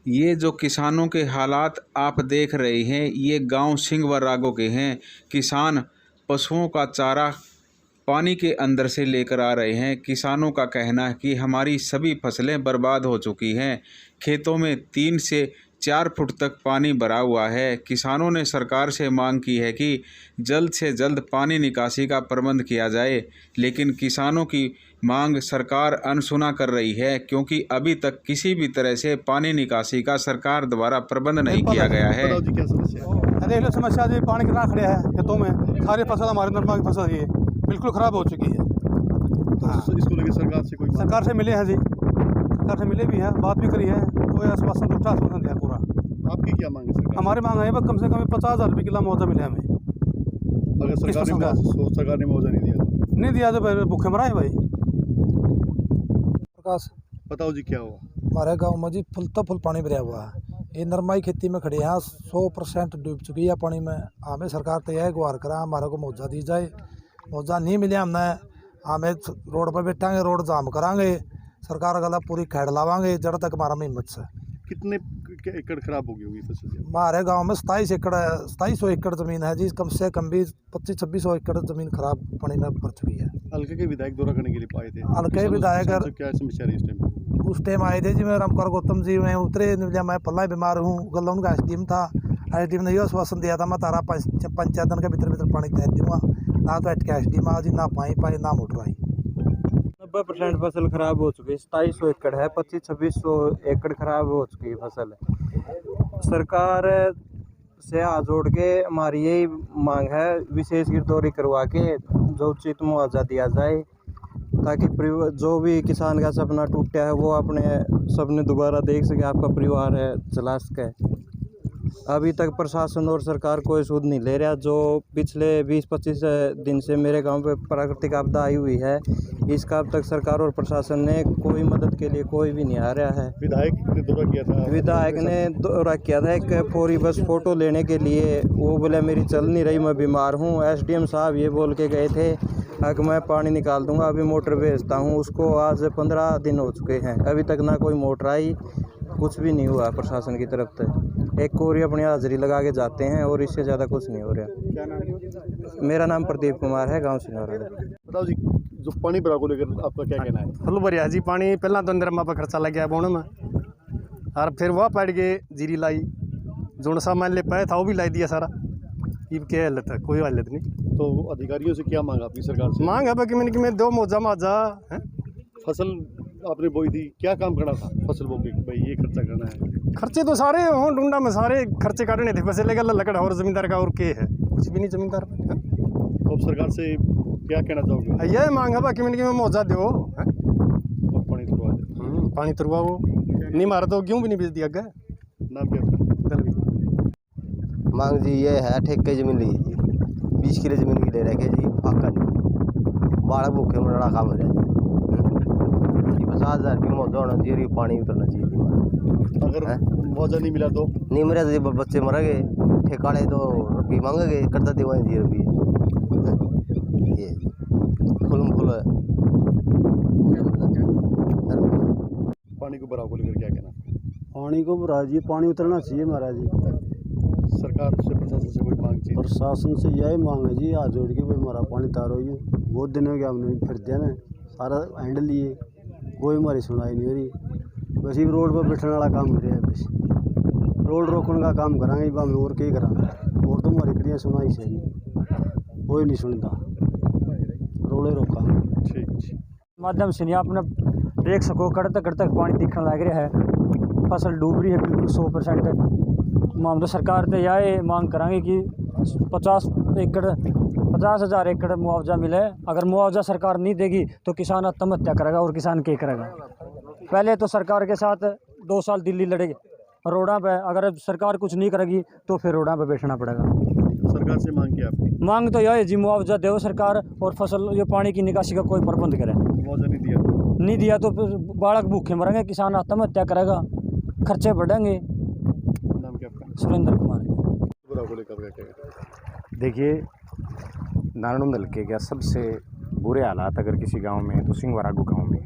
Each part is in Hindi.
ये जो किसानों के हालात आप देख रहे हैं, ये गांव सिंगवरागो के हैं। किसान पशुओं का चारा पानी के अंदर से लेकर आ रहे हैं। किसानों का कहना है कि हमारी सभी फसलें बर्बाद हो चुकी हैं। खेतों में 3 से 4 फुट तक पानी भरा हुआ है। किसानों ने सरकार से मांग की है कि जल्द से जल्द पानी निकासी का प्रबंध किया जाए, लेकिन किसानों की मांग सरकार अनसुना कर रही है, क्योंकि अभी तक किसी भी तरह से पानी निकासी का सरकार द्वारा प्रबंध नहीं किया गया है। बताओ जी क्या समस्या है? देख लो समस्या जी, पानी कितना खड़े है खेतों में। सारी फसल हमारे नरमा की फसल ये बिल्कुल ख़राब हो चुकी है। तो इसको लेकर सरकार से कोई सरकार से मिले हैं जी, सरकार से मिले भी हैं, बात भी करी है, कोई आश्वासन झूठा आश्वासन दिया पूरा। आपकी क्या मांग है सरकार? हमारी मांग है बस कम से कम 50,000 रुपये किलो मुआवजा मिले हमें। अगर सरकार ने मुआवजा नहीं दिया तो फिर भूखे मराए भाई। प्रकाश, बताओ जी क्या हुआ? हमारे गांव में जी फुल पानी भरा हुआ है। ये नरमाई खेती में खड़े हैं, 100% डूब चुकी है पानी में। हमें सरकार तैयार गुहार करा हमारे को मुआवजा दी जाए। मुआवजा नहीं मिले हमने, हमें रोड पर बैठांगे, रोड जाम करांगे, सरकार गला पूरी खैड़ लावांगे जड़ तक हमारा हिम्मत से। कितने एकड़ खराब हो गई होगी फसल? हमारे गांव में 2700 एकड़ ज़मीन है जी, कम से कम भी 2500-2600 एकड़ ज़मीन खराब पानी में भर चुकी है। हल्के के विधायक दौरा करने के लिए आए थे। हल्के विधायक क्या समस्या रही इस टाइम? उस टाइम आए थे जी, मैं रामकर गौतम जी में उतरे, मैं पल्ला बीमार हूँ, गला उनका एसडीएम था। एसडीएम ने ये आश्वासन दिया था मैं तारा पंचायत के भीतर पानी तैर दूँगा। ना तो अटके एसडीएम आ जी, ना पाई ना मोटर आई। 90% फसल खराब हो चुकी है। 2700 एकड़ है, 2500-2600 एकड़ खराब हो चुकी है फसल। सरकार से हाथ जोड़ के हमारी यही मांग है, विशेष गिरदौरी करवा के जो उचित मुआवजा दिया जाए, ताकि जो भी किसान का सपना टूटा है वो अपने सपने दोबारा देख सके, आपका परिवार है चला सके। अभी तक प्रशासन और सरकार कोई सूद नहीं ले रहा। जो पिछले 20-25 दिन से मेरे गांव पे प्राकृतिक आपदा आई हुई है, इसका अब तक सरकार और प्रशासन ने कोई मदद के लिए कोई भी नहीं आ रहा है। विधायक ने दौरा किया था? विधायक ने दौरा किया था एक पूरी बस फोटो लेने के लिए। वो बोला मेरी चल नहीं रही, मैं बीमार हूँ। एसडीएम साहब ये बोल के गए थे कि मैं पानी निकाल दूंगा, अभी मोटर भेजता हूँ। उसको आज 15 दिन हो चुके हैं, अभी तक ना कोई मोटर आई, कुछ भी नहीं हुआ प्रशासन की तरफ से। एक कोरी अपनी हाजिरी लगा के जाते हैं और इससे ज़्यादा कुछ नहीं हो रहा। क्या नाम है? मेरा नाम प्रदीप कुमार है, गांव सिंगवरागो। बताओ जी, जो पानी भरा को लेकर आपका क्या कहना है? फुल भरिया जी पानी, पहला तो अंदर मापा खर्चा लग गया बोने में, और फिर वह पड़ गए जीरी लाई, जो सामान ले पाया था वो भी लाई दिया सारा। ये क्या हालत है? कोई हालत नहीं। तो अधिकारियों से क्या मांग आपकी सरकार से? मांग है कि मैंने दो मुआवजा है। फसल आपने बोई थी, क्या काम करना था फसल बो के? भाई ये खर्चा करना है। खर्चे तो सारे हों ढूंढा में, सारे खर्चे करने थे, बस लेकर लकड़ और जमींदार का और के है, कुछ भी नहीं जमींदार। तो अब सरकार से क्या कहना चाहोगे? यह मांग है बाकी मैंने मुआवजा दो, और पानी तुरवा दे। पानी तुरवाओ, नहीं मारा तो क्यों भी नहीं बेच दिया गया। नाम क्या आपका? मांग जी ये है, ठेके जमीन ली जी, 20 किलो जमीन की ले रखे जी, फाका नहीं, बाढ़ भूखे मरना काम हो रहा जी। 50,000 रुपये मुआवजा होना चाहिए, पानी उतरना चाहिए जी। अगर मुआवजा नहीं मिला तो? नहीं मिला तो जी बच्चे मर गए, ठेकाड़े तो रुपये मांगेंगे, करता देवाएं जी रुपये। ये खुल पानी को भराव को लेकर क्या कहना? पानी को भरा जी, पानी उतरना चाहिए महाराज जी। सरकार से प्रशासन से कोई मांग चाहिए? प्रशासन से यही मांग है जी, हाथ जोड़ के भाई हमारा पानी तारो। ये बहुत दिन हो गया हमने फिर दिया ना, सारा हैंडल लिए, कोई हमारी सुनाई नहीं हो रही। बस ही रोड पर बैठने वाला काम हो रहा है, बस रोड रोकने का काम कराएंगे हम और क्या कराएंगे। और तो हमारी कड़ियाँ सुनाई से नहीं, कोई नहीं सुनता, रोडे रोका। ठीक माध्यम से नहीं आपने देख सको, कड़तक पानी दिखने लग रहा है, फसल डूब रही है बिल्कुल 100%। हम तो सरकार से यह मांग करांगे कि 50,000 एकड़ मुआवजा मिले। अगर मुआवजा सरकार नहीं देगी तो किसान आत्महत्या करेगा, और किसान क्या करेगा? पहले तो सरकार के साथ 2 साल दिल्ली लड़ेगी रोडा पे, अगर सरकार कुछ नहीं करेगी तो फिर रोडा पे बैठना पड़ेगा। सरकार से मांग क्या आपकी? मांग तो यह है जी, मुआवजा दे सरकार, और फसल ये पानी की निकासी का कोई प्रबंध करे। मुआवजा नहीं दिया तो फिर बालक भूखे मरेंगे, किसान आत्महत्या करेगा, खर्चे बढ़ेंगे। नाम क्या आपका? सुरेंद्र कुमार। भराव को लेकर क्या कहना? देखिए, नारायण हल्के का सबसे बुरे हालात अगर किसी गांव में तो सिंगवरागो गांव में।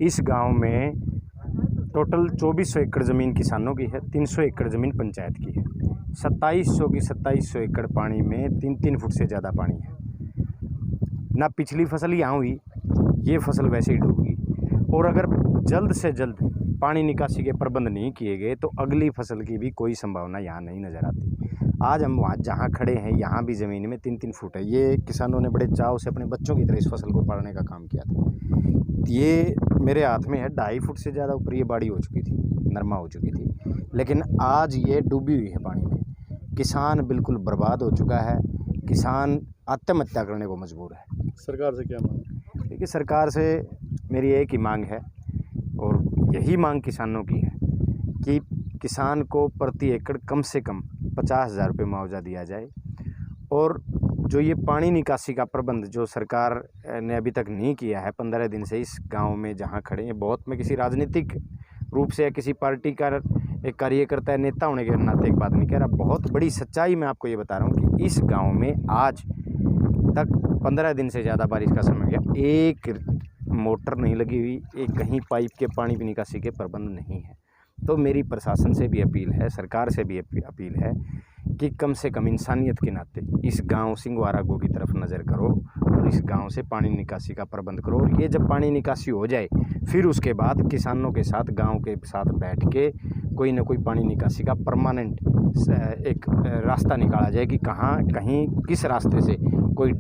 इस गांव में टोटल 2400 एकड़ ज़मीन किसानों की है, 300 एकड़ ज़मीन पंचायत की है। 2700 की 2700 एकड़ पानी में 3-3 फुट से ज़्यादा पानी है। ना पिछली फसल यहाँ हुई, ये फसल वैसे ही डूब गई। और अगर जल्द से जल्द पानी निकासी के प्रबंध नहीं किए गए तो अगली फसल की भी कोई संभावना यहाँ नहीं नज़र आती। आज हम वहाँ जहाँ खड़े हैं यहाँ भी ज़मीन में 3-3 फुट है। ये किसानों ने बड़े चाव से अपने बच्चों की तरह इस फसल को पालने का काम किया था। ये मेरे हाथ में है, 2.5 फुट से ज़्यादा ऊपर ये बाड़ी हो चुकी थी, नरमा हो चुकी थी, लेकिन आज ये डूबी हुई है पानी में। किसान बिल्कुल बर्बाद हो चुका है, किसान आत्महत्या करने को मजबूर है। सरकार से क्या मांग? देखिए, सरकार से मेरी एक ही मांग है और यही मांग किसानों की है कि किसान को प्रति एकड़ कम से कम 50,000 रुपये मुआवजा दिया जाए। और जो ये पानी निकासी का प्रबंध जो सरकार ने अभी तक नहीं किया है, 15 दिन से इस गांव में जहां खड़े हैं, बहुत मैं किसी राजनीतिक रूप से या किसी पार्टी का एक कार्यकर्ता या नेता होने के नाते एक बात नहीं कह रहा, बहुत बड़ी सच्चाई मैं आपको ये बता रहा हूँ कि इस गाँव में आज तक 15 दिन से ज़्यादा बारिश का समय गया, एक मोटर नहीं लगी हुई, एक कहीं पाइप के पानी की निकासी के प्रबंध नहीं है। तो मेरी प्रशासन से भी अपील है, सरकार से भी अपील है कि कम से कम इंसानियत के नाते इस गांव सिंहवारागो की तरफ नज़र करो और इस गांव से पानी निकासी का प्रबंध करो। और ये जब पानी निकासी हो जाए फिर उसके बाद किसानों के साथ, गांव के साथ बैठ के कोई ना कोई पानी निकासी का परमानेंट एक रास्ता निकाला जाए कि कहीं किस रास्ते से कोई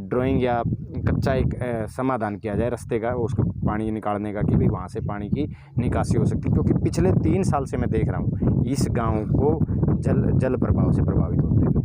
ड्राइंग या कच्चा एक समाधान किया जाए रास्ते का, उसको पानी निकालने का, कि भाई वहाँ से पानी की निकासी हो सकती है। क्योंकि पिछले 3 साल से मैं देख रहा हूँ इस गांव को जल प्रभाव से प्रभावित होते हुए।